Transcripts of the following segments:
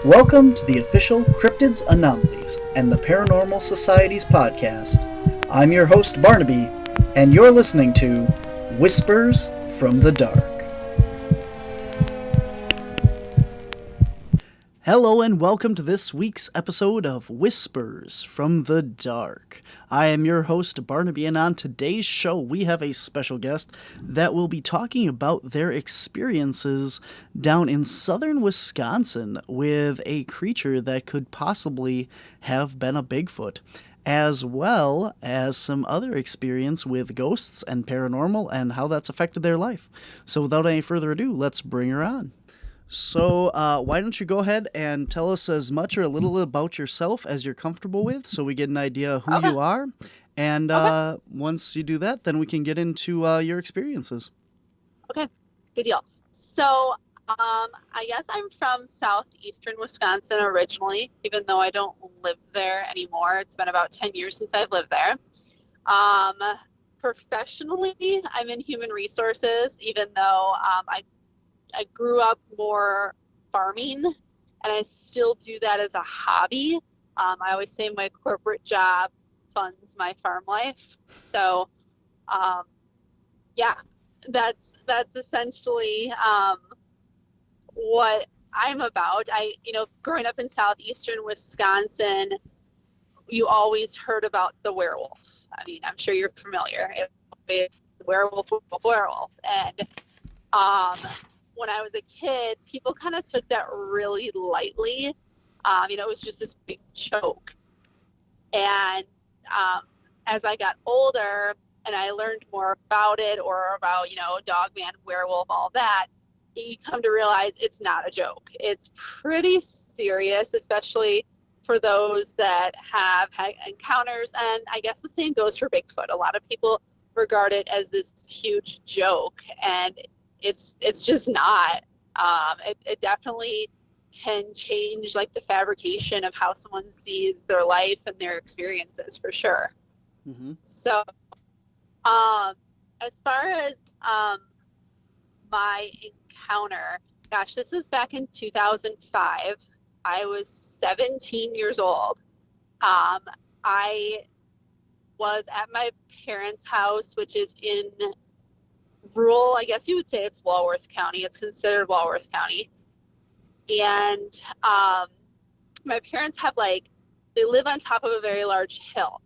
Welcome to the official Cryptids, Anomalies, and the Paranormal Society's podcast. I'm your host, Barnaby, and you're listening to Whispers from the Dark. Hello and welcome to this week's episode of Whispers from the Dark. I am your host, Barnaby, and on today's show we have a special guest that will be talking about their experiences down in southern Wisconsin with a creature that could possibly have been a Bigfoot, as well as some other experience with ghosts and paranormal and how that's affected their life. So without any further ado, let's bring her on. So, why don't you go ahead and tell us as much or a little about yourself as you're comfortable with so we get an idea of who you are. And once you do that, then we can get into your experiences. Okay, good deal. So, I guess I'm from southeastern Wisconsin originally, even though I don't live there anymore. It's been about 10 years since I've lived there. Professionally, I'm in human resources, even though I grew up more farming, and I still do that as a hobby. I always say my corporate job funds my farm life. So, yeah, that's essentially what I'm about. Growing up in southeastern Wisconsin, you always heard about the werewolf. I mean, I'm sure you're familiar. It's werewolf, werewolf, and when I was a kid, people kind of took that really lightly. It was just this big joke. And as I got older and I learned more about it or about, Dogman, werewolf, all that, you come to realize it's not a joke. It's pretty serious, especially for those that have had encounters. And I guess the same goes for Bigfoot. A lot of people regard it as this huge joke, and it's just not. It definitely can change like the fabrication of how someone sees their life and their experiences for sure. Mm-hmm. So, as far as my encounter, gosh, this was back in 2005. I was 17 years old. I was at my parents' house, which is in rural, I guess you would say it's Walworth County. It's considered Walworth County. And my parents have they live on top of a very large hill.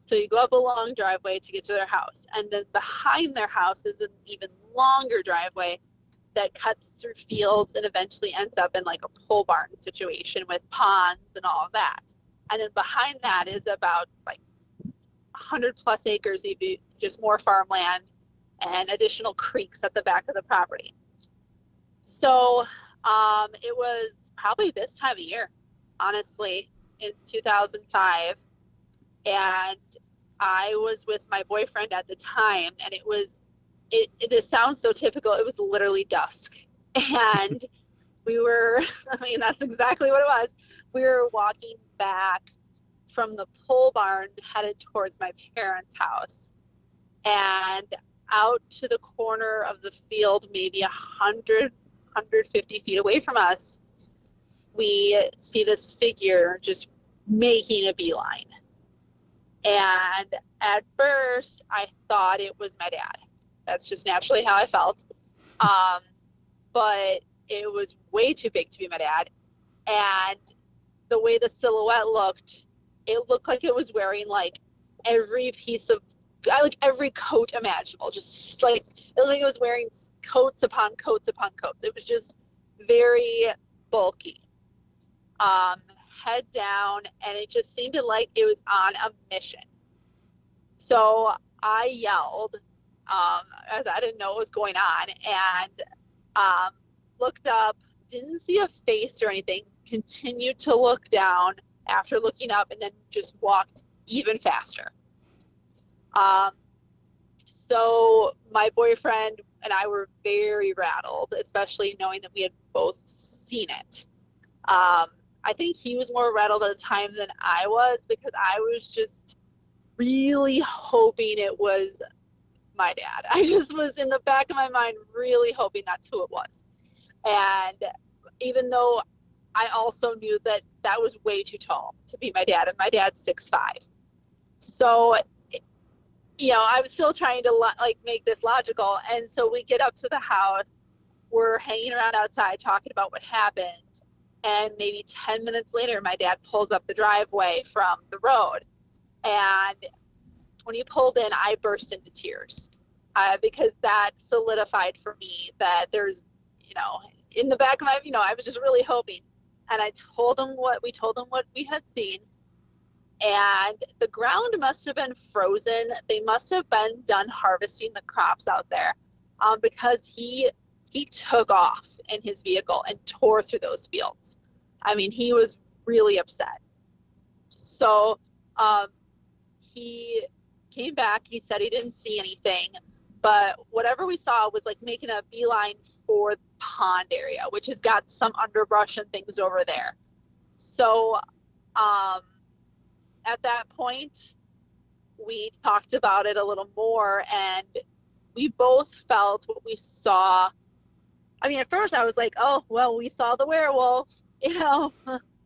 So you go up a long driveway to get to their house. And then behind their house is an even longer driveway that cuts through fields and eventually ends up in like a pole barn situation with ponds and all of that. And then behind that is about 100 plus acres, just more farmland and additional creeks at the back of the property. So it was probably this time of year, honestly, in 2005. And I was with my boyfriend at the time, and it sounds so typical. It was literally dusk. And we were, that's exactly what it was. We were walking back from the pole barn headed towards my parents' house. And out to the corner of the field, maybe 150 feet away from us, we see this figure just making a beeline. And at first, I thought it was my dad. That's just naturally how I felt. But it was way too big to be my dad. And the way the silhouette looked, it looked like it was wearing every piece of every coat imaginable, just it looked like it was wearing coats upon coats upon coats. It was just very bulky, head down, and it just seemed like it was on a mission. So I yelled, as I didn't know what was going on, and looked up, didn't see a face or anything, continued to look down after looking up, and then just walked even faster. So my boyfriend and I were very rattled, especially knowing that we had both seen it. I think he was more rattled at the time than I was, because I was just really hoping it was my dad. I just was in the back of my mind really hoping that's who it was. And even though I also knew that that was way too tall to be my dad, and my dad's 6'5". So, I was still trying to like make this logical. And so we get up to the house, we're hanging around outside talking about what happened. And maybe 10 minutes later, my dad pulls up the driveway from the road. And when he pulled in, I burst into tears because that solidified for me that there's, in the back of my, I was just really hoping. And I told him what we had seen, and the ground must have been frozen. They must have been done harvesting the crops out there, because he took off in his vehicle and tore through those fields. I mean, he was really upset. So he came back. He said he didn't see anything, but whatever we saw was like making a beeline for the pond area, which has got some underbrush and things over there. So at that point, we talked about it a little more, and we both felt what we saw. I mean, at first I was like, oh, well, we saw the werewolf,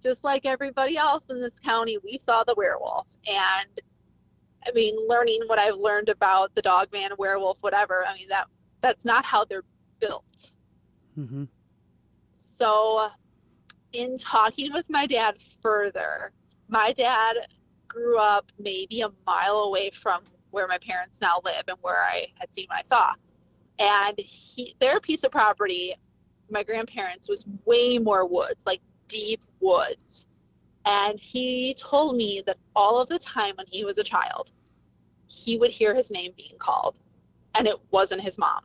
just like everybody else in this county, we saw the werewolf. And I mean, learning what I've learned about the Dogman, werewolf, whatever, I mean, that's not how they're built. Mm-hmm. So, in talking with my dad further, my dad grew up maybe a mile away from where my parents now live and where I had seen what I saw. And their piece of property, my grandparents, was way more woods, like deep woods. And he told me that all of the time when he was a child, he would hear his name being called, and it wasn't his mom.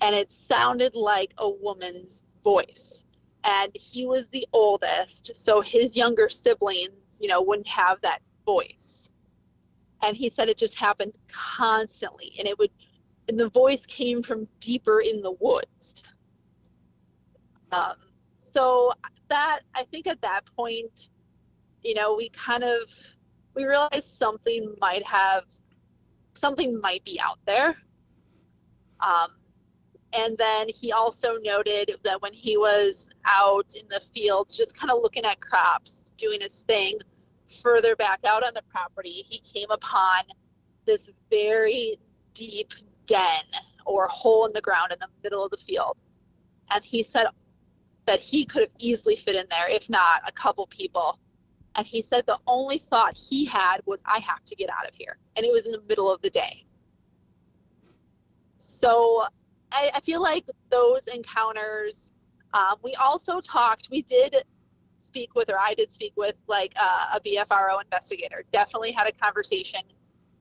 And it sounded like a woman's voice. And he was the oldest, so his younger siblings, wouldn't have that voice. And he said it just happened constantly, and the voice came from deeper in the woods. Um, so that, I think at that point, we realized something might be out there. Um, And then he also noted that when he was out in the fields, just kind of looking at crops, doing his thing, further back out on the property, he came upon this very deep den or hole in the ground in the middle of the field. And he said that he could have easily fit in there, if not a couple people. And he said the only thought he had was, I have to get out of here. And it was in the middle of the day. So I feel like those encounters, we did speak with, or I did speak with, like a BFRO investigator. Definitely had a conversation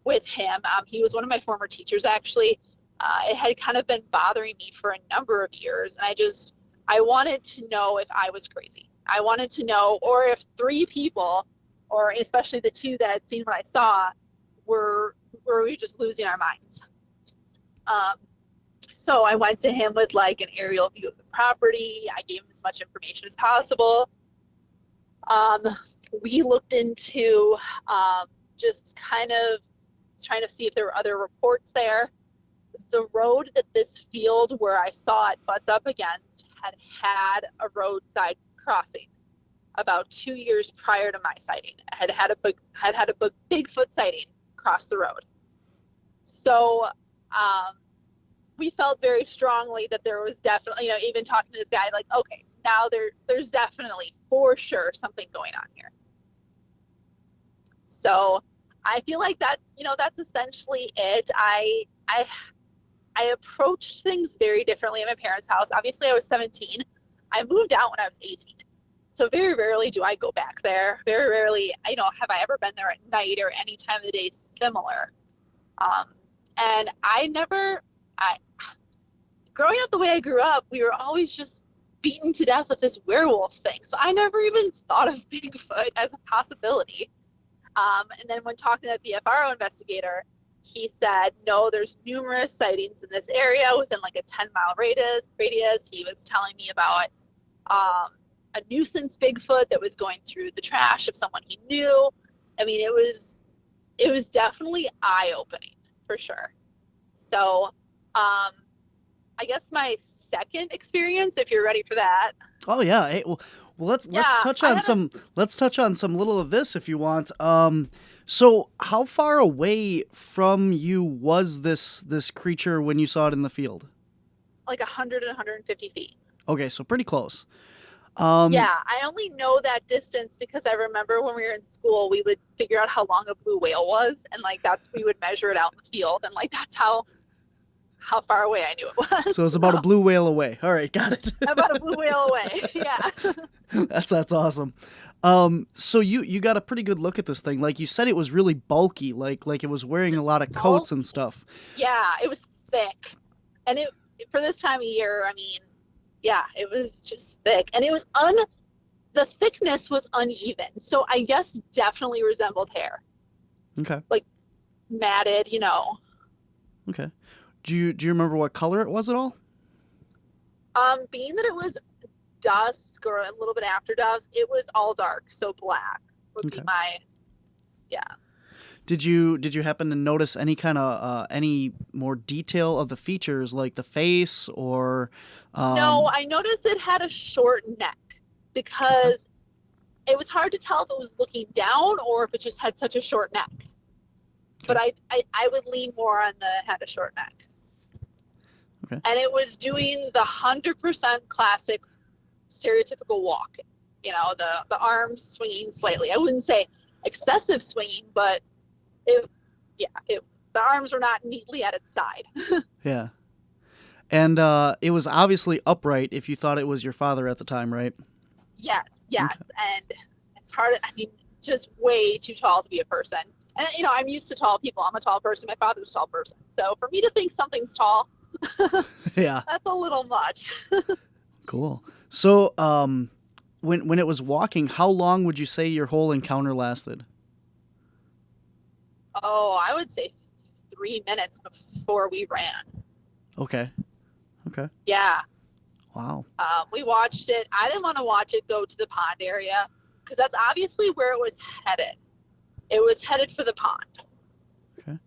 with him. He was one of my former teachers, actually. It had kind of been bothering me for a number of years, and I wanted to know if I was crazy. I wanted to know, or if three people, or especially the two that had seen what I saw, were we just losing our minds. So I went to him with like an aerial view of the property. I gave him as much information as possible. We looked into just kind of trying to see if there were other reports there. The road that this field where I saw it butts up against had a roadside crossing about 2 years prior to my sighting. Had had a Bigfoot sighting across the road. So we felt very strongly that there was definitely, even talking to this guy, like, okay, now there's definitely for sure something going on here. So I feel like that's essentially it. I approached things very differently at my parents' house. Obviously, I was 17. I moved out when I was 18. So very rarely do I go back there. Very rarely, have I ever been there at night or any time of the day similar. And growing up the way I grew up, we were always just beaten to death with this werewolf thing. So I never even thought of Bigfoot as a possibility. And then when talking to the BFRO investigator, he said, no, there's numerous sightings in this area within like a 10-mile radius. He was telling me about a nuisance Bigfoot that was going through the trash of someone he knew. I mean, it was definitely eye-opening for sure. So I guess my second experience, if you're ready for that. Oh yeah. Hey, well, Well, let's Yeah, touch I on had a some little of this if you want. So how far away from you was this creature when you saw it in the field? like 100 and 150 feet. Okay, so pretty close. Um, Yeah, I only know that distance because I remember when we were in school, we would figure out how long a blue whale was, and like that's we would measure it out in the field, and like that's how far away I knew it was. so it's about a So blue whale away. All right, got it. about a blue whale away. Yeah. That's awesome. So you got a pretty good look at this thing. Like you said, it was really bulky. Like it was wearing a lot of coats and Bulky. stuff. Yeah, it was thick, and it for this time of year, I mean, yeah, it was just thick, and it was the thickness was uneven, so I guess definitely resembled hair, Okay. like matted, Okay. Do you remember what color it was at all? Being that it was dusk or a little bit after dusk, it was all dark, so black would be Okay. my, yeah. Did you happen to notice any kind of any more detail of the features, like the face or No, um? I noticed it had a short neck Okay. because it was hard to tell if it was looking down or if it just had such a short neck. But Okay. I would lean more on the had a short neck. Okay. And it was doing the 100% classic stereotypical walk. The arms swinging slightly. I wouldn't say excessive swinging, but it, yeah, the arms were not neatly at its side. Yeah. And it was obviously upright if you thought it was your father at the time, right? Yes, yes. Okay. And it's hard, I mean, just way too tall to be a person. And, I'm used to tall people. I'm a tall person. My father's a tall person. So for me to think something's tall, Yeah. that's a little much. Cool. So when it was walking, how long would you say your whole encounter lasted? Oh, I would say 3 minutes before we ran. Okay. Okay. Yeah. Wow. We watched it. I didn't want to watch it go to the pond area because that's obviously where it was headed. It was headed for the pond. Okay.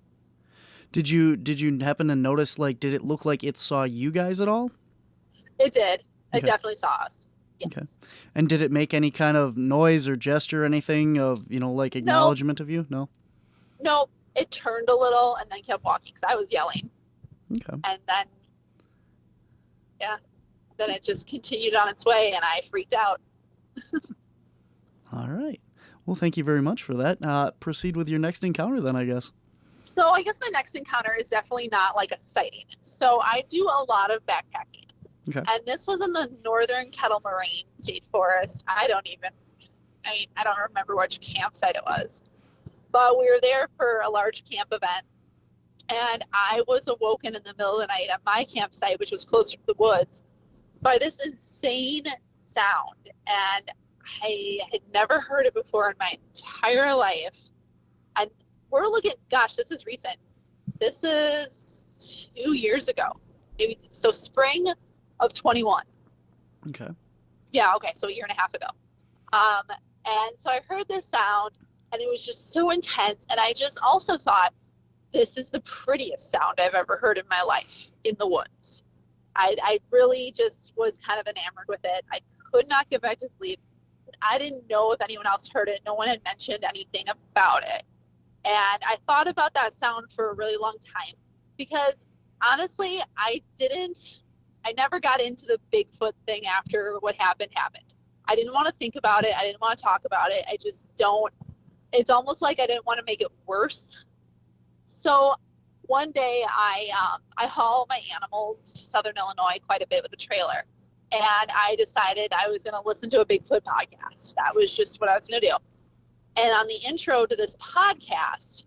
Did you happen to notice, like, did it look like it saw you guys at all? It did. It Okay. definitely saw us. Okay. Yes. And did it make any kind of noise or gesture or anything of, like No, acknowledgement of you? No? no. It turned a little and then kept walking because I was yelling. Okay. And then, yeah, then it just continued on its way and I freaked out. All right. Well, thank you very much for that. Proceed with your next encounter then, I guess. So I guess my next encounter is definitely not like a sighting. So I do a lot of backpacking. Okay. And this was in the northern Kettle Moraine State Forest. I don't remember which campsite it was. But we were there for a large camp event. And I was awoken in the middle of the night at my campsite, which was closer to the woods, by this insane sound. And I had never heard it before in my entire life. And we're looking, gosh, this is recent. This is 2 years ago. Maybe, so spring of 21. Okay. Yeah, okay, so a year and a half ago. Um, and so I heard this sound, and it was just so intense. And I just also thought, this is the prettiest sound I've ever heard in my life in the woods. I really just was kind of enamored with it. I could not get back to sleep. I didn't know if anyone else heard it. No one had mentioned anything about it. And I thought about that sound for a really long time because honestly, I never got into the Bigfoot thing after what happened. I didn't want to think about it. I didn't want to talk about it. I just don't, it's almost like I didn't want to make it worse. So one day I haul my animals to Southern Illinois quite a bit with a trailer. And I decided I was going to listen to a Bigfoot podcast. That was just what I was going to do. And on the intro to this podcast,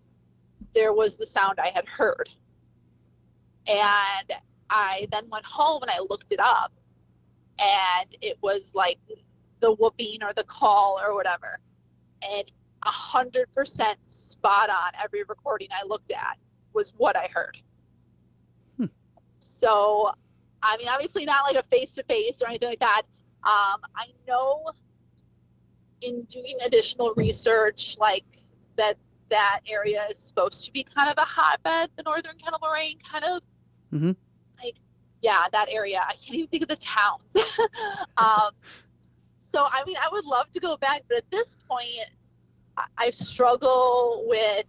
there was the sound I had heard. And I then went home and I looked it up. And it was like the whooping or the call or whatever. And 100% spot on every recording I looked at was what I heard. Hmm. So, I mean, obviously not like a face to face or anything like that. I know in doing additional research, like that area is supposed to be kind of a hotbed, the northern Kettle Moraine, kind of Mm-hmm. like, yeah, that area. I can't even think of the towns. um, so So, I mean, I would love to go back, but at this point, I struggle with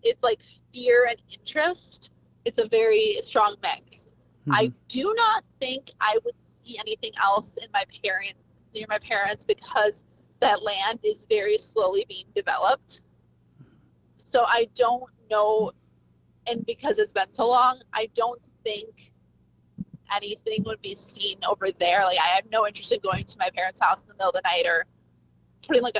it's like fear and interest. It's a very strong mix. I Hmm. do not think I would see anything else in my parents near my parents because that land is very slowly being developed. So I don't know, and because it's been so long, I don't think anything would be seen over there. Like I have no interest in going to my parents' house in the middle of the night or putting like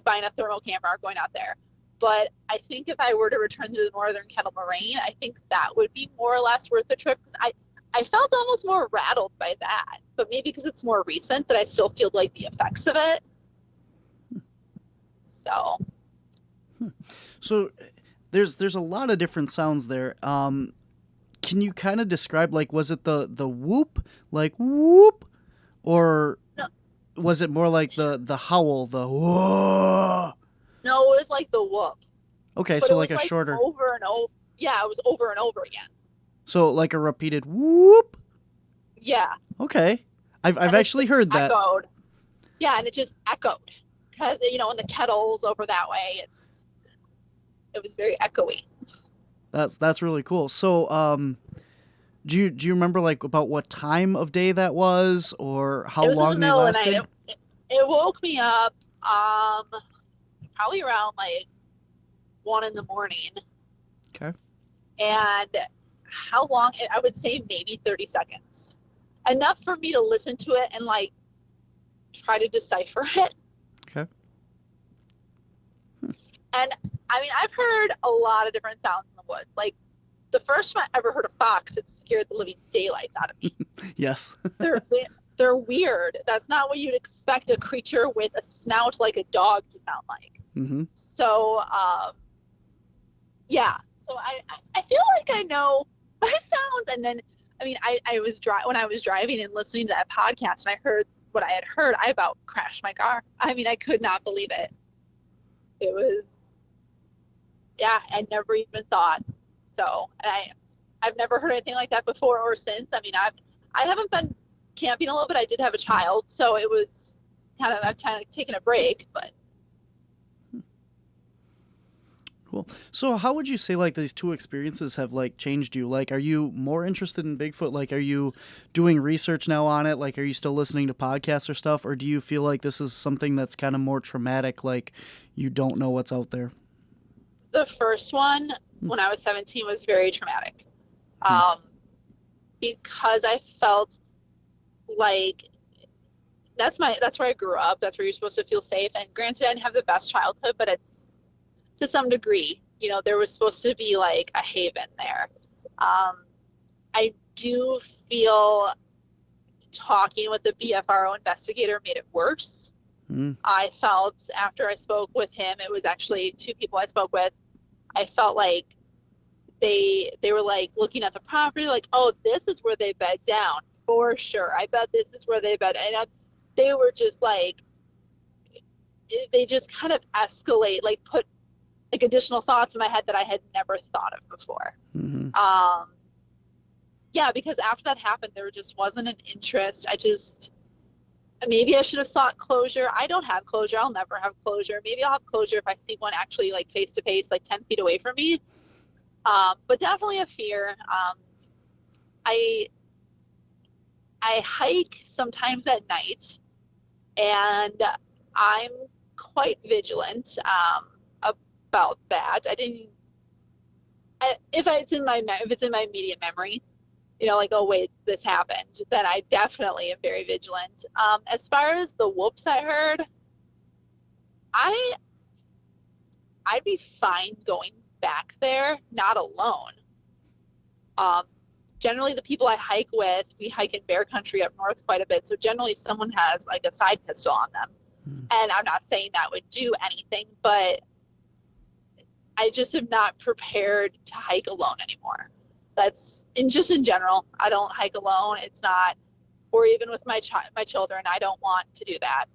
buying a thermal camera or going out there. But I think if I were to return to the northern Kettle Moraine, I think that would be more or less worth the trip because I felt almost more rattled by that. But maybe because it's more recent that I still feel like the effects of it. So So there's a lot of different sounds there. Can you kind of describe, like, was it the whoop, like whoop, or no, was it more like the howl, the whoa? no, it was like the whoop, Okay, but so it like was a like shorter, over and over. Yeah, it was over and over again. so like a repeated whoop. Yeah, Okay, I've and it actually just heard that. echoed. Yeah, and it just echoed because in the kettles over that way, it was very echoey. That's really cool. So do you remember like about what time of day that was, or how It was in the long they middle of the night. lasted? It woke me up probably around like 1 in the morning. Okay. And how long? I would say maybe 30 seconds. Enough for me to listen to it and like try to decipher it. Okay. And I mean, I've heard a lot of different sounds in the woods. Like the first time I ever heard a fox, it scared the living daylights out of me. Yes. They're they're weird. That's not what you'd expect a creature with a snout like a dog to sound like. Mm-hmm. So yeah. So I feel like I know my sounds, and then I mean I was when I was driving and listening to that podcast, and I heard what I had heard. I about crashed my car. I mean I could not believe it. It was yeah. I never even thought so, and I've never heard anything like that before or since. I mean I haven't been camping a little bit. I did have a child, so it was I've kind of taken a break, but Cool. So how would you say like these two experiences have like changed you? Like, are you more interested in Bigfoot? Like, are you doing research now on it? Like, are you still listening to podcasts or stuff? Or do you feel like this is something that's kind of more traumatic? Like, you don't know what's out there? the first one when I was 17 was very traumatic. Hmm. Um, because I felt like that's where I grew up. That's where you're supposed to feel safe. And granted, I didn't have the best childhood, but it's to some degree. There was supposed to be like a haven there. Um, I do feel talking with the BFRO investigator made it worse. Hmm. I felt after I spoke with him, it was actually two people I spoke with. I felt like they were like looking at the property, like, oh, this is where they bed down for sure. I bet this is where they bed, and they were just like they just kind of escalate, like put like additional thoughts in my head that I had never thought of before. Hmm. Um, yeah, because after that happened, there just wasn't an interest. Maybe I should have sought closure. I don't have closure. I'll never have closure. Maybe I'll have closure if I see one actually like face to face, like 10 feet away from me. But definitely a fear. I I hike sometimes at night, and I'm quite vigilant about that. I didn't if it's in my immediate memory, like, oh wait, this happened, then I definitely am very vigilant. As far as the whoops I heard, I I'd be fine going back there, not alone. Um, Generally, the people I hike with, we hike in bear country up north quite a bit, so generally someone has like a side pistol on them. And I'm not saying that would do anything, but I just am not prepared to hike alone anymore. That's just in general. I don't hike alone. It's not, or even with my children, I don't want to do that.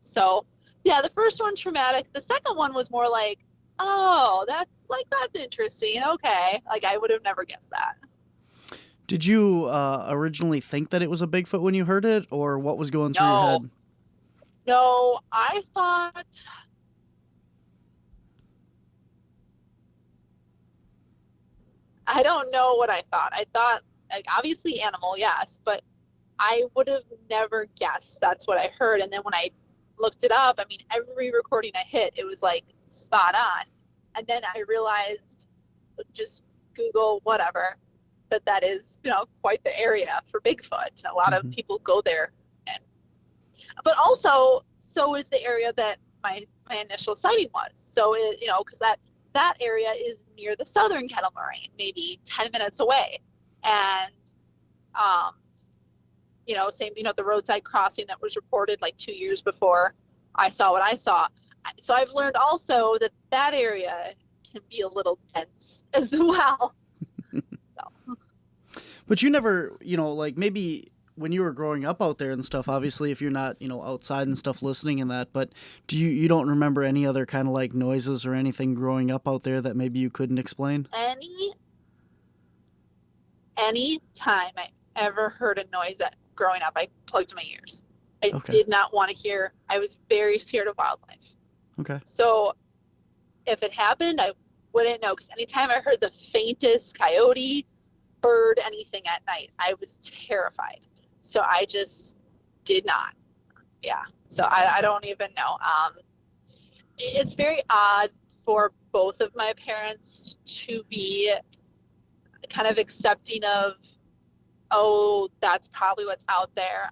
So yeah, the first one's traumatic. The second one was more like, oh, that's interesting. Okay, like I would have never guessed that. Did you originally think that it was a Bigfoot when you heard it, or what was going through your No, head? No, I thought, I don't know what I thought. I thought, like, obviously animal, yes, but I would have never guessed that's what I heard. And then when I looked it up, I mean, every recording I hit, it was like spot on. And then I realized, just Google whatever, that is, quite the area for Bigfoot. A lot of Hmm. people go there. And, but also, so is the area that my initial sighting was. So, because that area is near the southern kettle moraine, maybe 10 minutes away. And, um, same, the roadside crossing that was reported like 2 years before I saw what I saw. So I've learned also that that area can be a little dense as well. So But you never, like maybe when you were growing up out there and stuff, obviously if you're not, outside and stuff listening and that, but you don't remember any other kind of like noises or anything growing up out there that maybe you couldn't explain? any any time I ever heard a noise that growing up, I plugged my ears. I Okay. did not want to hear. I was very scared of wildlife. Okay. So if it happened, I wouldn't know because anytime I heard the faintest coyote, bird, anything at night, I was terrified. So I just did not. Yeah. So I don't even know. It's very odd for both of my parents to be kind of accepting of, oh, that's probably what's out there.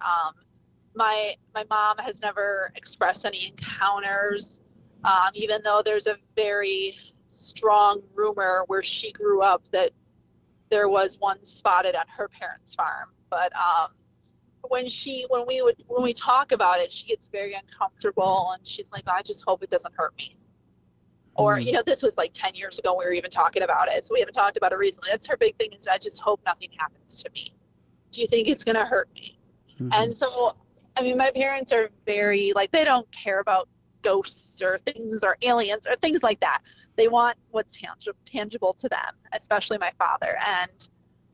My mom has never expressed any encounters, even though there's a very strong rumor where she grew up that there was one spotted on her parents' farm. But when we talk about it, she gets very uncomfortable and she's like, I just hope it doesn't hurt me. Or, Hmm. this was like 10 years ago we were even talking about it. So we haven't talked about it recently. That's her big thing is I just hope nothing happens to me. Do you think it's going to hurt me? Hmm. And so, I mean, my parents are very, like, they don't care about ghosts or things or aliens or things like that. They want what's tangible to them, especially my father. And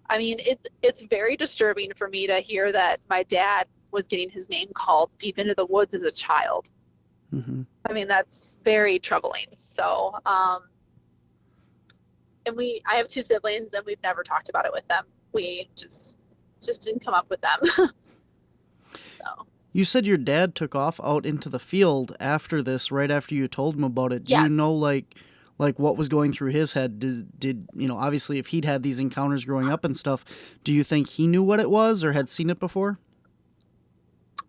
I mean, it's very disturbing for me to hear that my dad was getting his name called deep into the woods as a child. Hmm. I mean, that's very troubling. So, and I have two siblings and we've never talked about it with them. We just didn't come up with them. So, You said your dad took off out into the field after this, right after you told him about it. Do you yes, know like what was going through his head? Did obviously if he'd had these encounters growing up and stuff, do you think he knew what it was or had seen it before?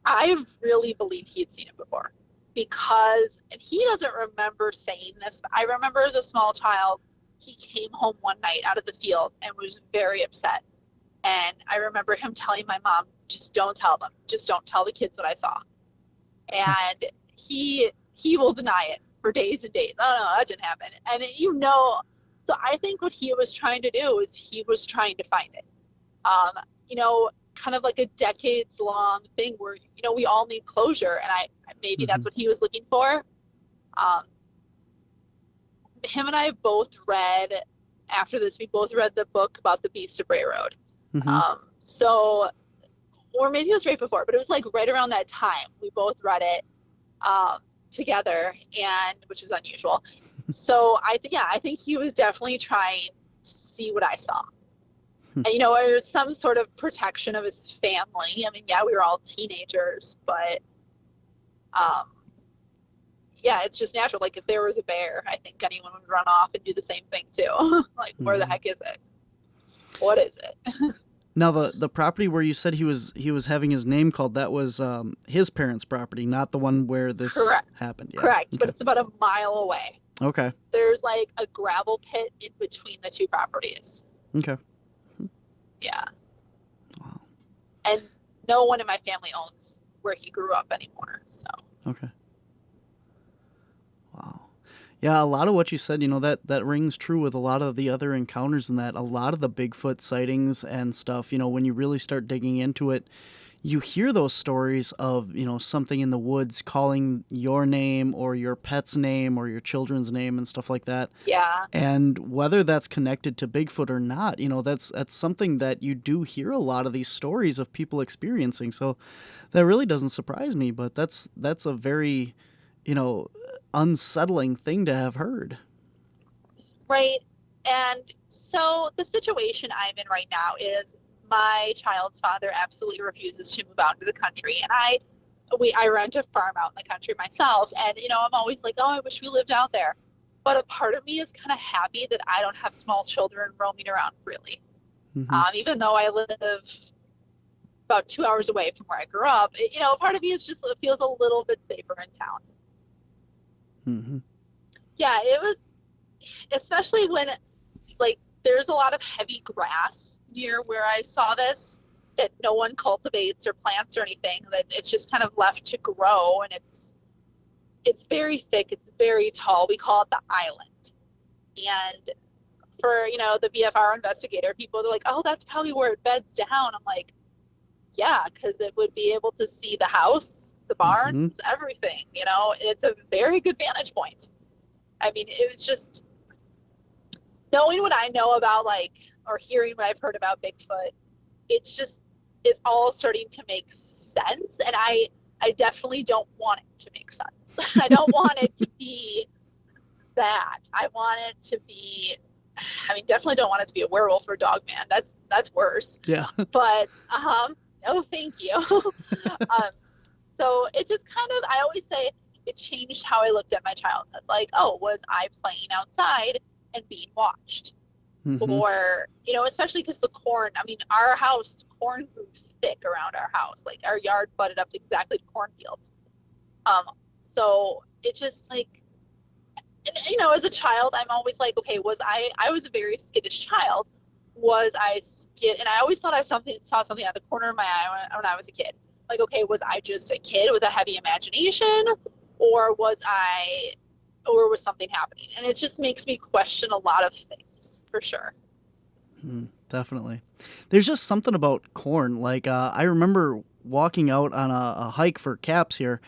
I really believe he had seen it before because, and he doesn't remember saying this, but I remember as a small child, he came home one night out of the field and was very upset. And I remember him telling my mom, just don't tell them. Just don't tell the kids what I saw. And he will deny it for days and days. Oh no, that didn't happen. And so I think what he was trying to do is he was trying to find it. Um, kind of like a decades long thing where, we all need closure. And maybe Hmm. that's what he was looking for. Um, him and I both read, after this, we both read the book about the Beast of Bray Road. Hmm. So, or maybe it was right before, but it was like right around that time. We both read it um, together, and which was unusual. So yeah, I think he was definitely trying to see what I saw, and or some sort of protection of his family. I mean, yeah, we were all teenagers, but um, yeah, it's just natural. Like if there was a bear, I think anyone would run off and do the same thing too. Like, where the Hmm. heck is it? What is it? Now the property where you said he was having his name called, that was his parents' property, not the one where this Correct, happened. Yeah. correct. But Okay. it's about a mile away. Okay. There's like a gravel pit in between the two properties. Okay. Yeah. Wow. And no one in my family owns where he grew up anymore. So Okay. Wow. Yeah, a lot of what you said, that rings true with a lot of the other encounters and that a lot of the Bigfoot sightings and stuff, when you really start digging into it, you hear those stories of, something in the woods calling your name or your pet's name or your children's name and stuff like that. Yeah. And whether that's connected to Bigfoot or not, that's something that you do hear a lot of these stories of people experiencing. So that really doesn't surprise me, but that's a very, you know, unsettling thing to have heard. Right. And so the situation I'm in right now is my child's father absolutely refuses to move out into the country. And I rent a farm out in the country myself. And, I'm always like, oh, I wish we lived out there. But a part of me is kind of happy that I don't have small children roaming around really. Hmm. Even though I live about 2 hours away from where I grew up, part of me is just, it feels a little bit safer in town. Hmm. Yeah, it was, especially when like there's a lot of heavy grass near where I saw this that no one cultivates or plants or anything, that it's just kind of left to grow, and it's very thick, it's very tall. We call it the island. And for, the BFR investigator, people are like, oh, that's probably where it beds down. I'm like, yeah, because it would be able to see the house, the Hmm. barns, everything. It's a very good vantage point. I mean, it was just knowing what I know about, like, or hearing what I've heard about Bigfoot, it's all starting to make sense. And I definitely don't want it to make sense. I don't want it to be that. I want it to be, I mean, definitely don't want it to be a werewolf or Dogman. That's worse. Yeah. But no, thank you. um, so it just kind of, I always say it changed how I looked at my childhood. Like, oh, was I playing outside and being watched? Hmm. Or, especially because the corn, I mean, our house, corn grew thick around our house. Like our yard butted up exactly to cornfields. Um, so it just like, and, as a child, I'm always like, okay, I was a very skittish child. Was I skid? And I always thought saw something out the corner of my eye when I was a kid. Like, okay, was I just a kid with a heavy imagination, or or was something happening? And it just makes me question a lot of things for sure. Definitely. There's just something about corn. Like, I remember walking out on a hike for caps here,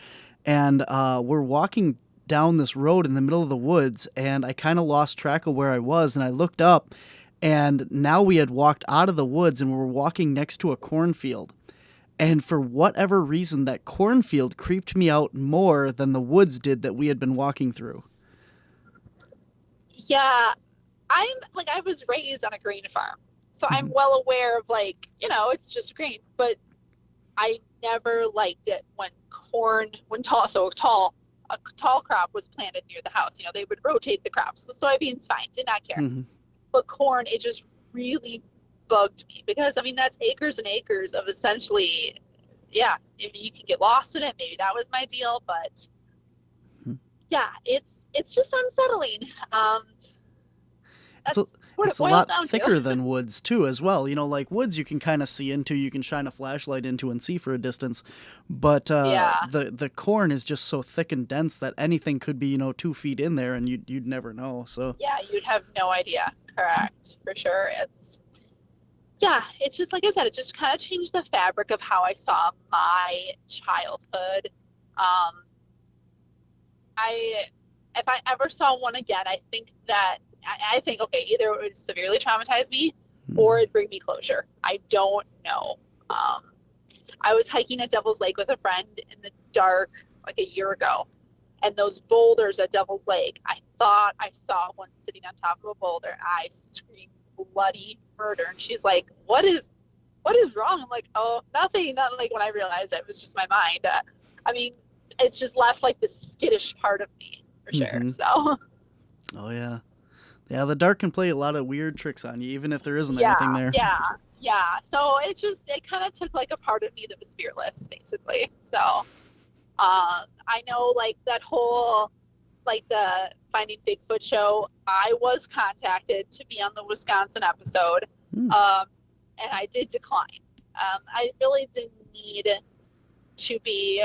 and we're walking down this road in the middle of the woods, and I kind of lost track of where I was, and I looked up, and now we had walked out of the woods and we were walking next to a cornfield. And for whatever reason, that cornfield creeped me out more than the woods did that we had been walking through. Yeah, I was raised on a grain farm, so I'm Hmm. well aware of, like, it's just grain. But I never liked it when a tall crop was planted near the house. They would rotate the crops. The soybeans, fine, did not care. Hmm. But corn, it just really bugged me because, I mean, that's acres and acres of essentially, yeah, maybe you can get lost in it. Maybe that was my deal, but yeah, it's just unsettling. Um, It's a that's what it it's a boils lot down to. thicker than woods too, as well. Like woods, you can kind of see into, you can shine a flashlight into and see for a distance, but Yeah, the corn is just so thick and dense that anything could be 2 feet in there, and you'd never know. So. yeah, you'd have no idea. Correct, for sure. It's just like I said, it just kind of changed the fabric of how I saw my childhood. Um, I if I ever saw one again, I think that I think, okay, either it would severely traumatize me or Mhm. it'd bring me closure. I don't know. Um, I was hiking at Devil's Lake with a friend in the dark like a year ago, and those boulders at Devil's Lake, I thought I saw one sitting on top of a boulder. And I screamed bloody murder, and she's like, "What is wrong?" I'm like, "Oh, nothing." Not like when I realized it was just my mind. I mean, it's just left like the skittish part of me for sure. Mhm. So Oh yeah, yeah. The dark can play a lot of weird tricks on you, even if there isn't yeah, anything there. yeah, yeah. So it kind of took like a part of me that was fearless, basically. So I know like that whole like the Finding Bigfoot show, I was contacted to be on the Wisconsin episode, Hmm. um, and I did decline. I really didn't need to be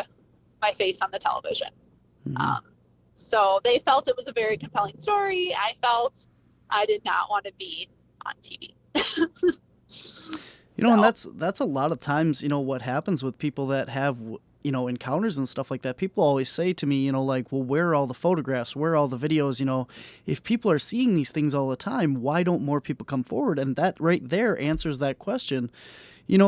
my face on the television. Hmm. Um, so they felt it was a very compelling story. I felt I did not want to be on TV. And So, that's a lot of times, what happens with people that have, encounters and stuff like that. People always say to me, like, well, where are all the photographs? Where are all the videos? If people are seeing these things all the time, why don't more people come forward? And that right there answers that question.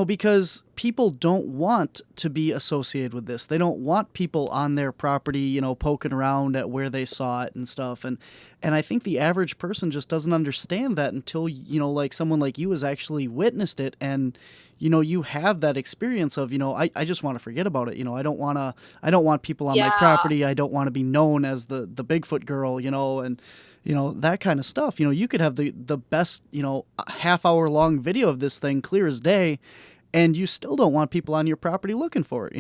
Because people don't want to be associated with this. They don't want people on their property, poking around at where they saw it and stuff. And I think the average person just doesn't understand that until, like someone like you has actually witnessed it and you have that experience of, I just want to forget about it. I don't want people on my yeah, property. I don't want to be known as the Bigfoot girl, and that kind of stuff. You could have the best, half-hour long video of this thing clear as day, and you still don't want people on your property looking for it.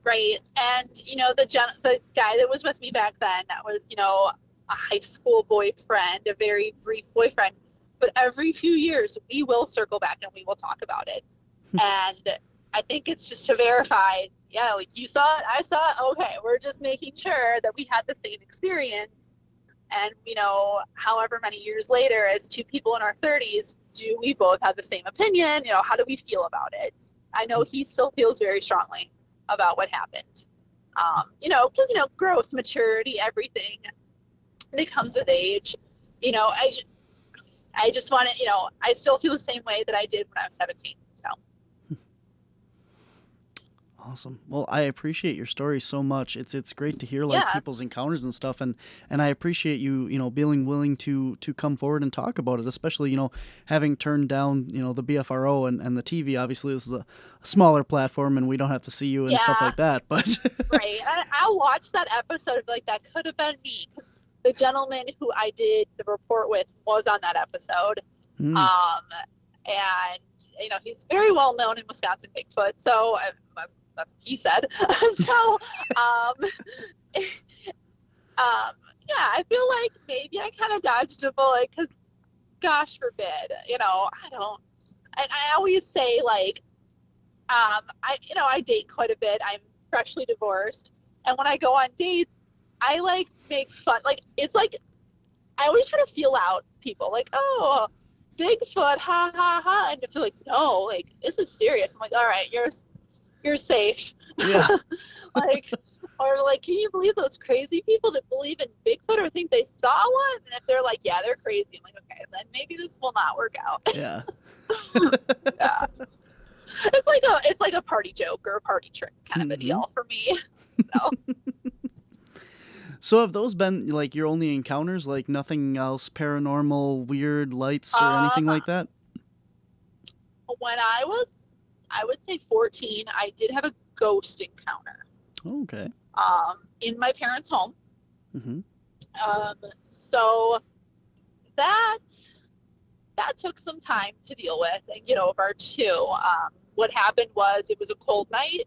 right. And the guy that was with me back then, that was a high school boyfriend, a very brief boyfriend. But every few years, we will circle back and we will talk about it. And I think it's just to verify, yeah, like you saw it, I saw it. Okay, we're just making sure that we had the same experience. And however many years later, as two people in our 30s, do we both have the same opinion? How do we feel about it? I know he still feels very strongly about what happened. Because growth, maturity, everything that comes with age. You know, I I just want to, I still feel the same way that I did when I was 17. So, Awesome. Well, I appreciate your story so much. It's great to hear like yeah, people's encounters and stuff, and I appreciate you being willing to come forward and talk about it, especially having turned down the BFRO and the TV. Obviously, this is a smaller platform, and we don't have to see you and stuff yeah, like that. But right. I'll watch that episode like that could have been me because the gentleman who I did the report with was on that episode. mm, Um, and he's very well known in Wisconsin Bigfoot. So that's what he said. So, um, yeah, I feel like maybe I kind of dodged a bullet because, gosh forbid, I don't. And I always say like, I date quite a bit. I'm freshly divorced, and when I go on dates, I like make fun. Like it's like I always try to feel out people. Like, oh, Bigfoot, ha ha ha, and if they're like, no, like this is serious. I'm like, all right, you're safe. yeah, Like, or like, can you believe those crazy people that believe in Bigfoot or think they saw one? And if they're like, yeah, they're crazy, I'm like, okay, then maybe this will not work out. yeah. Yeah. It's like a party joke or a party trick kind of a hmm deal for me. So So have those been like your only encounters? Like nothing else paranormal, weird lights, or anything um like that? when I would say 14, I did have a ghost encounter Okay. in my parents' home. hmm So that that took some time to deal with and get over too. What happened was it was a cold night.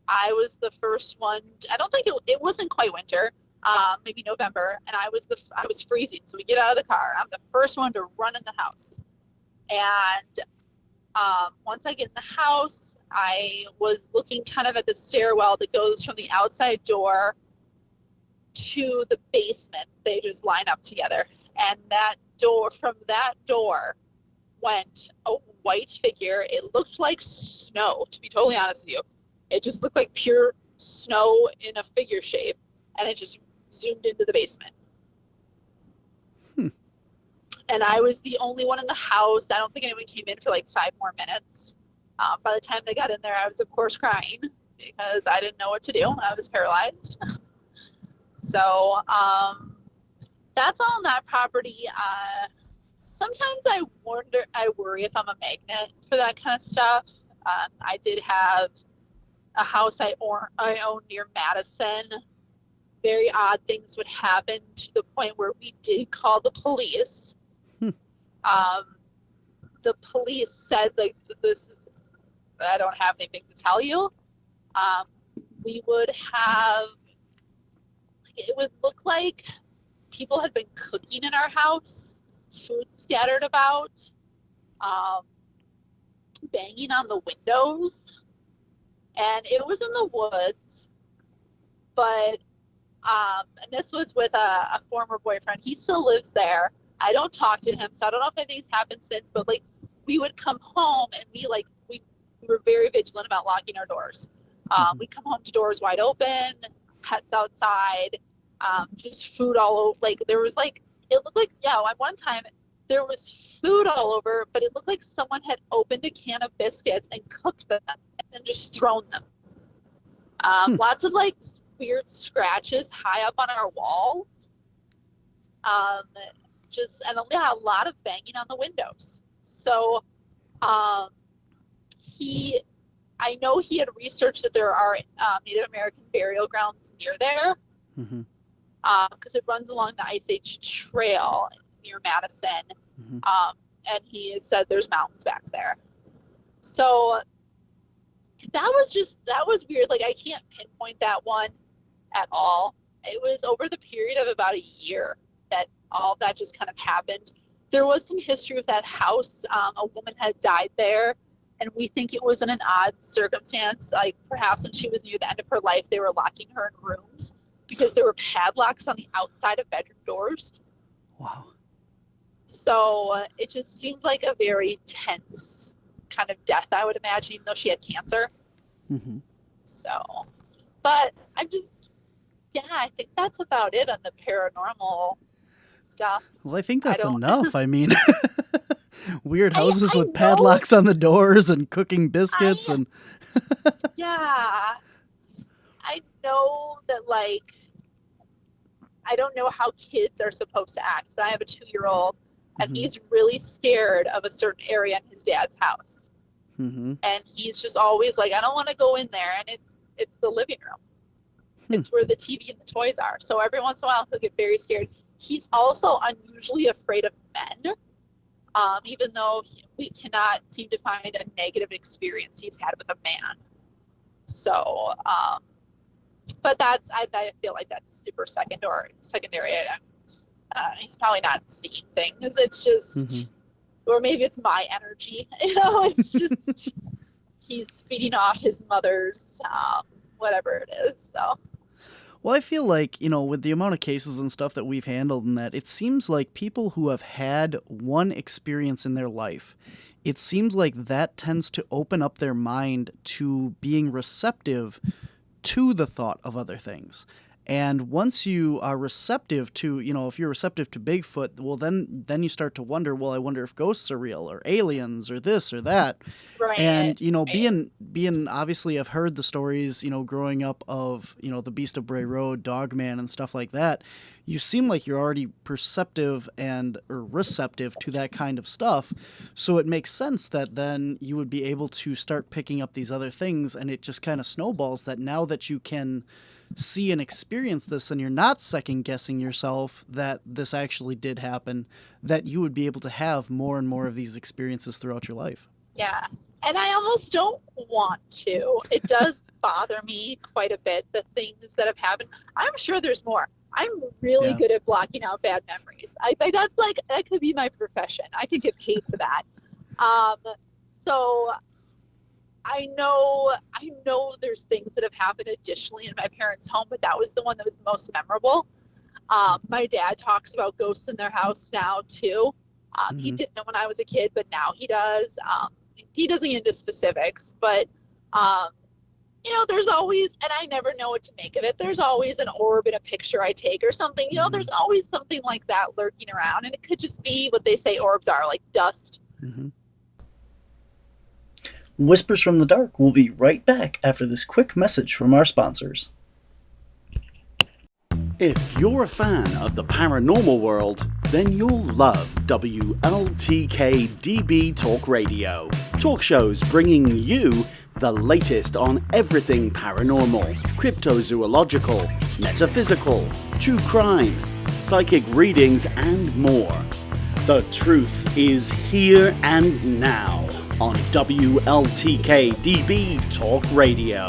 I was the first one. I don't think it wasn't quite winter, maybe November, and I was freezing. So we get out of the car. I'm the first one to run in the house, and once I get in the house, I was looking kind of at the stairwell that goes from the outside door to the basement. They just line up together, and that door went a white figure. It looked like snow, to be totally honest with you. It just looked like pure snow in a figure shape, and it just zoomed into the basement. Hmm. And I was the only one in the house. I don't think anyone came in for like 5 more minutes. By the time they got in there, I was, of course, crying because I didn't know what to do. I was paralyzed. So that's all on that property. Sometimes I worry if I'm a magnet for that kind of stuff. I did have a house I own near Madison. Very odd things would happen to the point where we did call the police. Hmm. Um, the police said like this is I don't have anything to tell you. Um, we would have it would look like people had been cooking in our house, food scattered about, um, banging on the windows, and it was in the woods. But and this was with a former boyfriend. He still lives there. I don't talk to him, so I don't know if anything's happened since. But like we would come home and we were very vigilant about locking our doors. Hmm. We'd come home to doors wide open, pets outside, just food all over. Like there was like it looked like at one time there was food all over, but it looked like someone had opened a can of biscuits and cooked them and then just thrown them. Hmm. Lots of like weird scratches high up on our walls. Um, just and yeah, a lot of banging on the windows. So um, he, I know he had researched that there are Native American burial grounds near there Hmm. because it runs along the Ice Age Trail near Madison, Hmm. and he has said there's mountains back there. So that was weird. Like I can't pinpoint that one at all. It was over the period of about a year that all of that just kind of happened. There was some history with that house. A woman had died there, and we think it was in an odd circumstance. Like perhaps when she was near the end of her life, they were locking her in rooms because there were padlocks on the outside of bedroom doors. Wow. So it just seemed like a very tense kind of death, I would imagine, even though she had cancer. Hmm. So, but I'm just, yeah, I think that's about it on the paranormal stuff. Well, I think I that's don't, enough. I mean, weird houses I with know, padlocks on the doors and cooking biscuits I, and. yeah, I know that, like, I don't know how kids are supposed to act, but I have a 2-year-old and Hmm. he's really scared of a certain area in his dad's house. Hmm. And he's just always like, I don't want to go in there. And it's the living room. Hmm. It's where the TV and the toys are. So every once in a while he'll get very scared. He's also unusually afraid of men, even though we cannot seem to find a negative experience he's had with a man. So, but I feel like that's super secondary. He's probably not seeing things. It's Hmm. just, or maybe it's my energy. It's just he's feeding off his mother's whatever it is. So Well, I feel like, with the amount of cases and stuff that we've handled and that, it seems like people who have had one experience in their life, it seems like that tends to open up their mind to being receptive to the thought of other things. And once you are receptive to, if you're receptive to Bigfoot, well, then you start to wonder, well, I wonder if ghosts are real or aliens or this or that. right, And right, being obviously, I've heard the stories, growing up of the Beast of Bray Road, Dogman, and stuff like that. You seem like you're already perceptive and or receptive to that kind of stuff, so it makes sense that then you would be able to start picking up these other things, and it just kind of snowballs that now that you can see and experience this and you're not second guessing yourself that this actually did happen, that you would be able to have more and more of these experiences throughout your life. yeah. And I almost don't want to. It does bother me quite a bit, the things that have happened. I'm sure there's more. I'm really Yeah. good at blocking out bad memories. I think that's like that could be my profession. I could get paid for that. Um, so I know there's things that have happened additionally in my parents' home, but that was the one that was most memorable. My dad talks about ghosts in their house now too. He Hmm. didn't know when I was a kid, but now he does. He doesn't get into specifics, but um, there's always, and I never know what to make of it. There's always an orb in a picture I take or something. Hmm. There's always something like that lurking around, and it could just be what they say orbs are, like dust. Hmm. Whispers from the Dark will be right back after this quick message from our sponsors. If you're a fan of the paranormal world, then you'll love WLTK DB Talk Radio. Talk shows bringing you the latest on everything paranormal, cryptozoological, metaphysical, true crime, psychic readings, and more. The truth is here and now on WLTK DB Talk Radio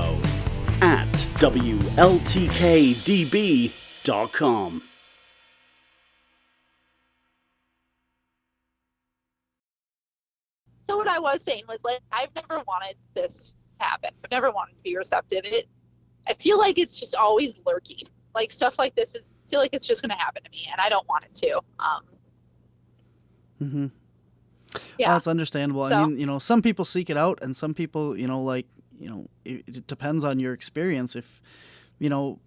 at WLTKDB.com. So what I was saying was like I've never wanted this to happen. I've never wanted to be receptive. I feel like it's just always lurking. Like stuff like this is I feel like it's just going to happen to me, and I don't want it to. Hmm. Yeah. It's understandable. I So mean, some people seek it out, and some people, it depends on your experience. If, you know,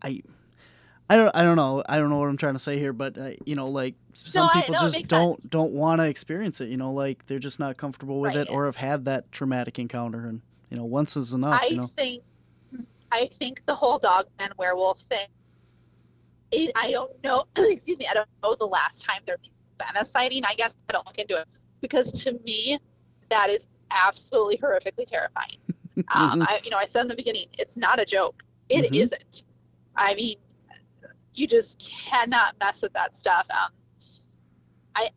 I, I don't know. I don't know what I'm trying to say here, but like no, some people it just makes sense. don't want to experience it. Like they're just not comfortable with it, Right. or have had that traumatic encounter, and once is enough. I think I think the whole Dogman werewolf thing. I don't know. Excuse me. I don't know the last time there's been a sighting. I guess I don't look into it because to me, that is absolutely horrifically terrifying. I said in the beginning, it's not a joke. It Mhm. isn't. I mean, you just cannot mess with that stuff. I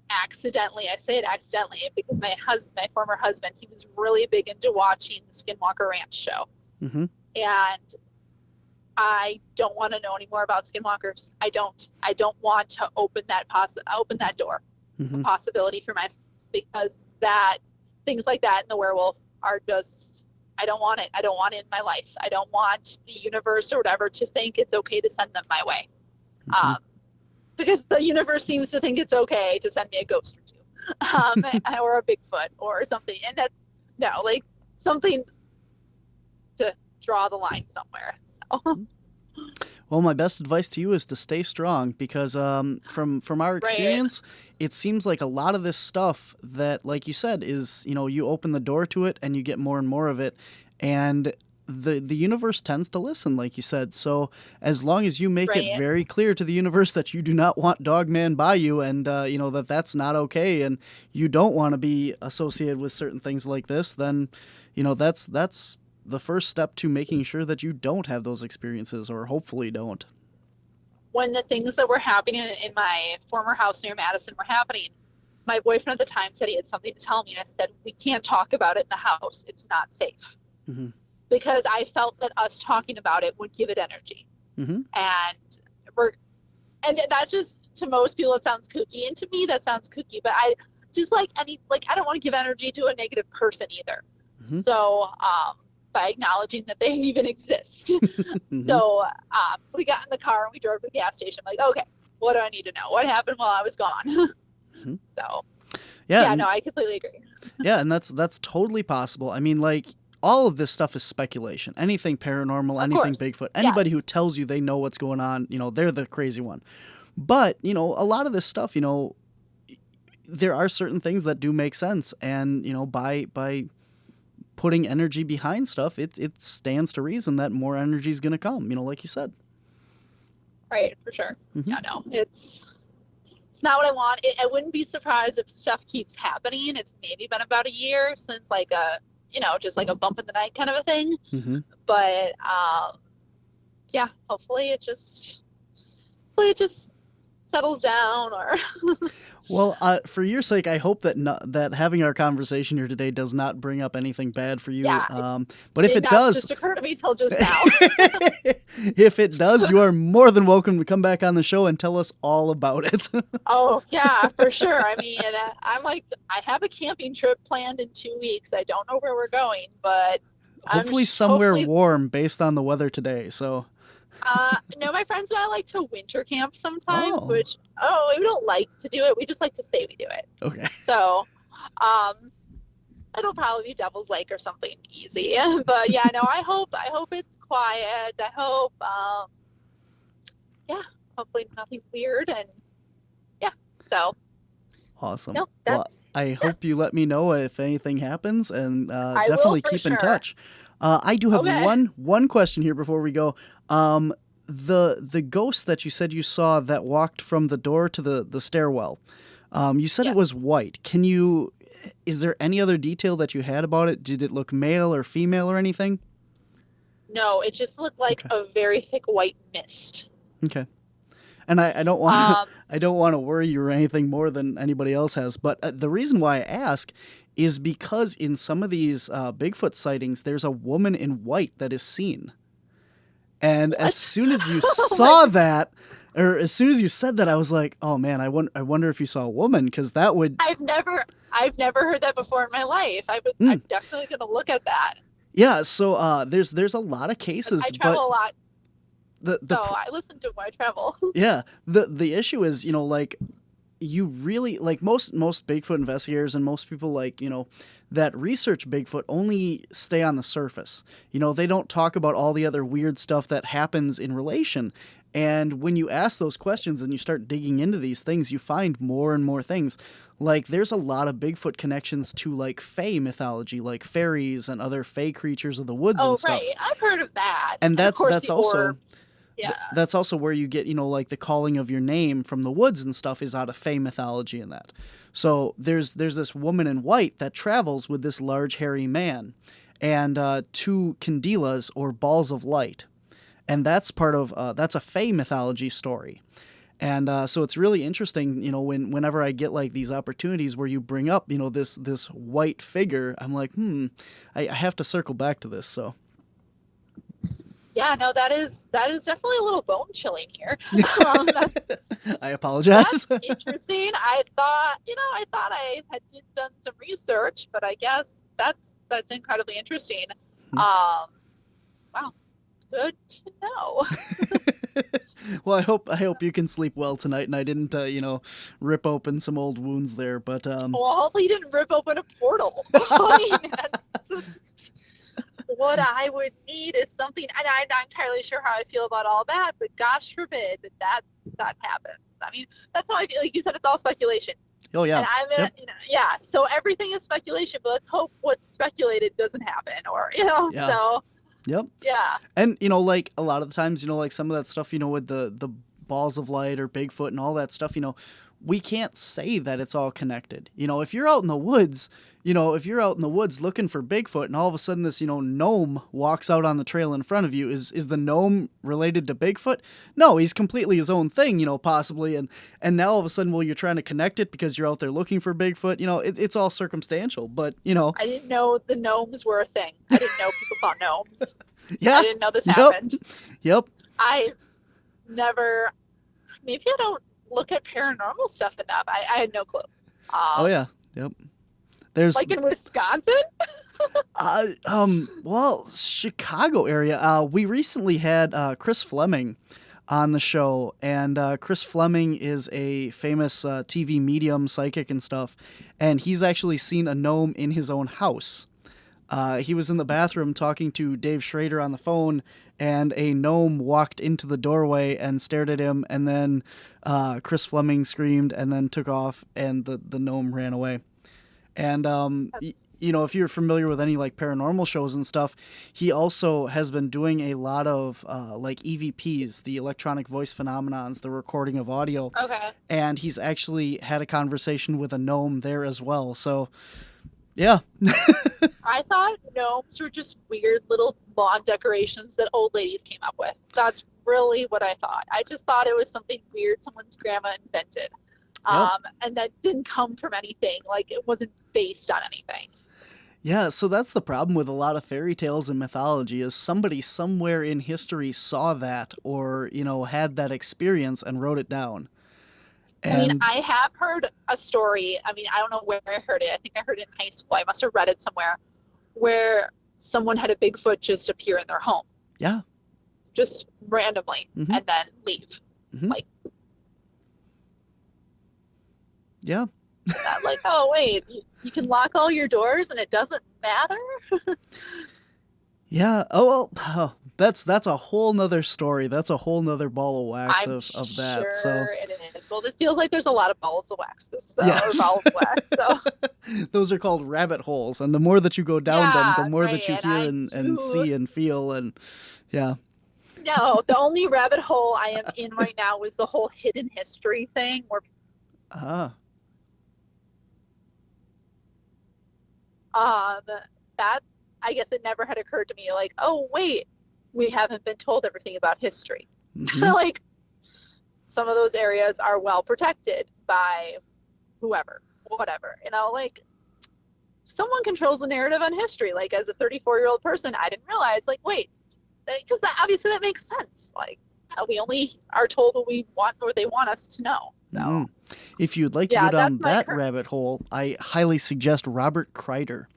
say it accidentally because my former husband, he was really big into watching the Skinwalker Ranch show, Mhm. and I don't want to know any more about skinwalkers. I don't. I don't want to open that door, a Mhm. possibility for myself because that things like that in the werewolf are just. I don't want it. I don't want it in my life. I don't want the universe or whatever to think it's okay to send them my way. Mhm. Because the universe seems to think it's okay to send me a ghost or two, or a Bigfoot or something, and that's no, like something to draw the line somewhere. So, Well, my best advice to you is to stay strong because from our right, experience, it seems like a lot of this stuff that, like you said, is you open the door to it and you get more and more of it, and the universe tends to listen, like you said. So as long as you make it right. very clear to the universe that you do not want Dogman by you, and that that's not okay, and you don't want to be associated with certain things like this, then that's the first step to making sure that you don't have those experiences, or hopefully don't. When the things that were happening in my former house near Madison were happening, my boyfriend at the time said he had something to tell me, and I said, we can't talk about it in the house. It's not safe. Hmm. Because I felt that us talking about it would give it energy. Hmm. And we're and that's just to most people it sounds kooky. And to me that sounds kooky, but I just I don't want to give energy to a negative person either. Hmm. So by acknowledging that they even exist. Hmm. So we got in the car and we drove to the gas station. I'm like, okay, what do I need to know? What happened while I was gone? Hmm. So Yeah, yeah, and no, I completely agree. yeah, and that's totally possible. I mean, like, all of this stuff is speculation. Anything paranormal, Of anything course. Bigfoot, Yes. anybody who tells you they know what's going on, they're the crazy one. But a lot of this stuff, there are certain things that do make sense, and by putting energy behind stuff, it stands to reason that more energy is going to come. Like you said. Right, for sure. Hmm. Yeah, no, it's not what I want. I wouldn't be surprised if stuff keeps happening. It's maybe been about a year since just like a bump in the night kind of a thing. Hmm. But yeah, hopefully it just settles down or Well, for your sake, I hope that that having our conversation here today does not bring up anything bad for you. yeah, it But if did it not does, just occur to me till just now. if it does, you are more than welcome to come back on the show and tell us all about it. Oh, yeah, for sure. I mean, I have a camping trip planned in 2 weeks. I don't know where we're going, but Hopefully, somewhere hopefully, warm based on the weather today. So, no, my friends and I like to winter camp sometimes, oh, we don't like to do it. We just like to say we do it. okay. So, um, it'll probably be Devil's Lake or something easy. But yeah, no, I hope it's quiet. I hope, yeah, hopefully nothing weird and yeah. So, Awesome. no, Well, that's, I yeah, hope you let me know if anything happens, and I will definitely for keep in sure. touch. I do have Okay. one question here before we go. The ghost that you said you saw that walked from the door to the stairwell. You said it Yes. was white. Is there any other detail that you had about it? Did it look male or female or anything? No, it just looked like Okay. a very thick white mist. Okay. And I don't want to Um, I don't want to worry you or anything more than anybody else has. But the reason why I ask is because in some of these Bigfoot sightings, there's a woman in white that is seen. And as what? soon as you Oh my saw that, or as soon as you said that, I was like, oh man, I wonder if you saw a woman, because that would. I've never heard that before in my life. I'm Mm, definitely gonna look at that. yeah. So there's a lot of I cases, but travel a lot, the so pr- I listen to when I travel. yeah, the issue is, like, you really like most Bigfoot investigators and most people like, that research Bigfoot only stay on the surface. They don't talk about all the other weird stuff that happens in relation. And when you ask those questions and you start digging into these things, you find more and more things. Like there's a lot of Bigfoot connections to like fae mythology, like fairies and other fae creatures of the woods and Oh, stuff. right. I've heard of that. And Of course, that's the also orb. Yeah. that's also where you get, like the calling of your name from the woods and stuff is out of fae mythology and that. So there's this woman in white that travels with this large hairy man and two candelas or balls of light. And that's part of that's a fae mythology story. And so it's really interesting, whenever I get like these opportunities where you bring up, this white figure, I'm like, I have to circle back to this. So Yeah, no, that is definitely a little bone chilling here. That's, I apologize. that's interesting. I thought I had done some research, but I guess that's incredibly interesting. Wow, good to know. Well, I hope you can sleep well tonight, and I didn't, rip open some old wounds there. But Well, hopefully you didn't rip open a portal. I mean, that's just what I would need is something, and I'm not entirely sure how I feel about all that, but gosh forbid that happens. I mean, that's how I feel. Like you said, it's all speculation. oh yeah, And I'm, yep, yeah. So everything is speculation, but let's hope what's speculated doesn't happen, or yeah, So yep. yeah. And like a lot of the times, like some of that stuff, with the balls of light or Bigfoot and all that stuff, we can't say that it's all connected. If you're out in the woods, looking for Bigfoot and all of a sudden this, gnome walks out on the trail in front of you, is the gnome related to Bigfoot? No, he's completely his own thing, possibly. And now all of a sudden, well, you're trying to connect it because you're out there looking for Bigfoot. It's all circumstantial, but I didn't know the gnomes were a thing. I didn't know people saw gnomes. yeah, I didn't know this yep, happened. yep. I never, maybe I don't look at paranormal stuff enough. I had no clue. Oh yeah, yep. There's Like in Wisconsin? well, Chicago area. We recently had Chris Fleming on the show, and Chris Fleming is a famous TV medium, psychic, and stuff. And he's actually seen a gnome in his own house. He was in the bathroom talking to Dave Schrader on the phone, and a gnome walked into the doorway and stared at him, and then Chris Fleming screamed and then took off, and the gnome ran away. And if you're familiar with any like paranormal shows and stuff, he also has been doing a lot of like EVPs, the electronic voice phenomenons, the recording of audio. Okay. And he's actually had a conversation with a gnome there as well. So, yeah. I thought gnomes were just weird little lawn decorations that old ladies came up with. That's really what I thought. I just thought it was something weird someone's grandma invented. Yep. And that didn't come from anything. Like it wasn't based on anything. Yeah, so that's the problem with a lot of fairy tales and mythology is somebody somewhere in history saw that or, had that experience and wrote it down. I mean, And I have heard a story. I mean, I don't know where I heard it. I think I heard it in high school. I must have read it somewhere where someone had a Bigfoot just appear in their home, yeah. just randomly, Mhm. and then leave. Mhm. Like Yeah. that. Like, oh wait, you can lock all your doors and it doesn't matter. Yeah. Oh well. Oh, that's a whole nother story. That's a whole nother ball of wax I'm of that. sure So it is. Well, it feels like there's a lot of balls of wax. Or yes, balls of wax. So those are called rabbit holes, and the more that you go down them, the yeah, more right. that you And hear I and do. see and feel, and yeah. No, the only rabbit hole I am in right now is the whole hidden history thing where Ah. um that I guess it never had occurred to me like, oh wait, we haven't been told everything about history. Hmm. Like some of those areas are well protected by whoever, whatever. Like someone controls the narrative on history. Like as a 34-year-old person, I didn't realize like, wait, because obviously that makes sense. Like we only are told what we want or they want us to know. So Mm. If you'd like to go yeah, that's down my that current. rabbit hole, I highly suggest Robert Kreider.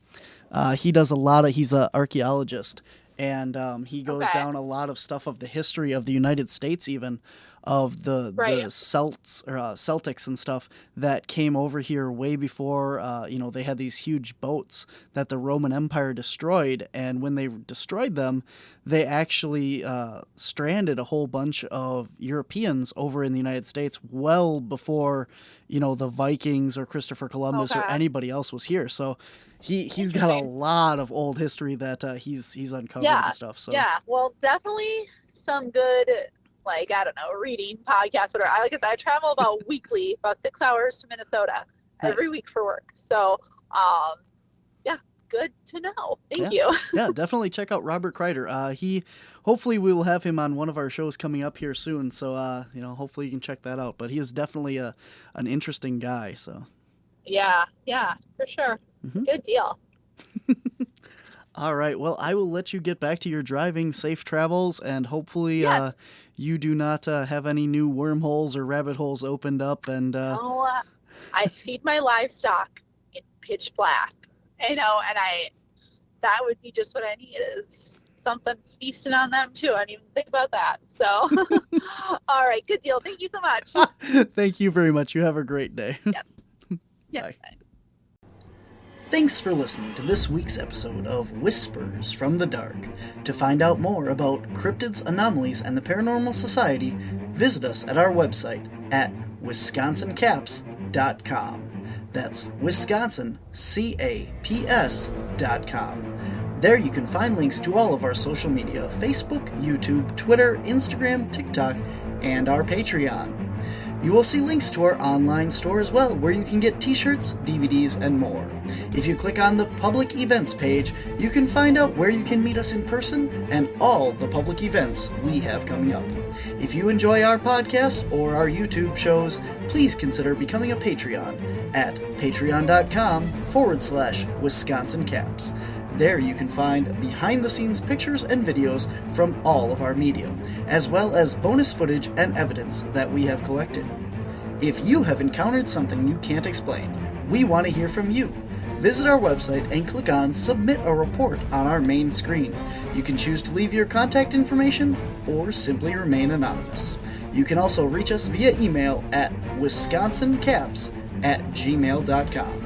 He does he's an archaeologist, and he goes Okay. down a lot of stuff of the history of the United States, even of the Right. Celtics and stuff that came over here way before. They had these huge boats that the Roman Empire destroyed, and when they destroyed them, they actually stranded a whole bunch of Europeans over in the United States well before the Vikings or Christopher Columbus or Okay. anybody else was here. So he's got a Interesting. lot of old history that he's uncovered Yeah. and stuff. So Yeah. Well, definitely some good, like, I don't know, reading podcasts. Like I said, I travel about weekly, about 6 hours to Minnesota every nice. week for work. So, yeah, good to know. Thank you. Yeah, definitely check out Robert Kreider. Hopefully we will have him on one of our shows coming up here soon. So hopefully you can check that out. But he is definitely an interesting guy. So Yeah. Yeah, for sure. Mhm. Good deal. All right. Well, I will let you get back to your driving. Safe travels, and hopefully Yes. you do not have any new wormholes or rabbit holes opened up. And No, I feed my livestock in pitch black. And that would be just what I need is something feasting on them too. I didn't even think about that. So, all right, good deal. Thank you so much. thank you very much. You have a great day. Yes. Yes. Bye. Thanks for listening to this week's episode of Whispers from the Dark. To find out more about cryptids, anomalies, and the Paranormal Society, visit us at our website at wisconsincaps.com. That's wisconsincaps.com. There you can find links to all of our social media: Facebook, YouTube, Twitter, Instagram, TikTok, and our Patreon. You will see links to our online store as well, where you can get t-shirts, DVDs, and more. If you click on the public events page, you can find out where you can meet us in person and all the public events we have coming up. If you enjoy our podcast or our YouTube shows, please consider becoming a Patreon at patreon.com/WisconsinCaps. There you can find behind-the-scenes pictures and videos from all of our media, as well as bonus footage and evidence that we have collected. If you have encountered something you can't explain, we want to hear from you. Visit our website and click on Submit a Report on our main screen. You can choose to leave your contact information or simply remain anonymous. You can also reach us via email at wisconsincaps@gmail.com.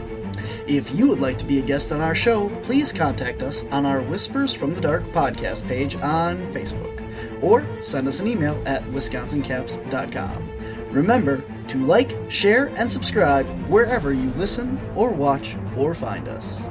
If you would like to be a guest on our show, please contact us on our Whispers from the Dark podcast page on Facebook, or send us an email at wisconsincaps.com. Remember to like, share, and subscribe wherever you listen or watch or find us.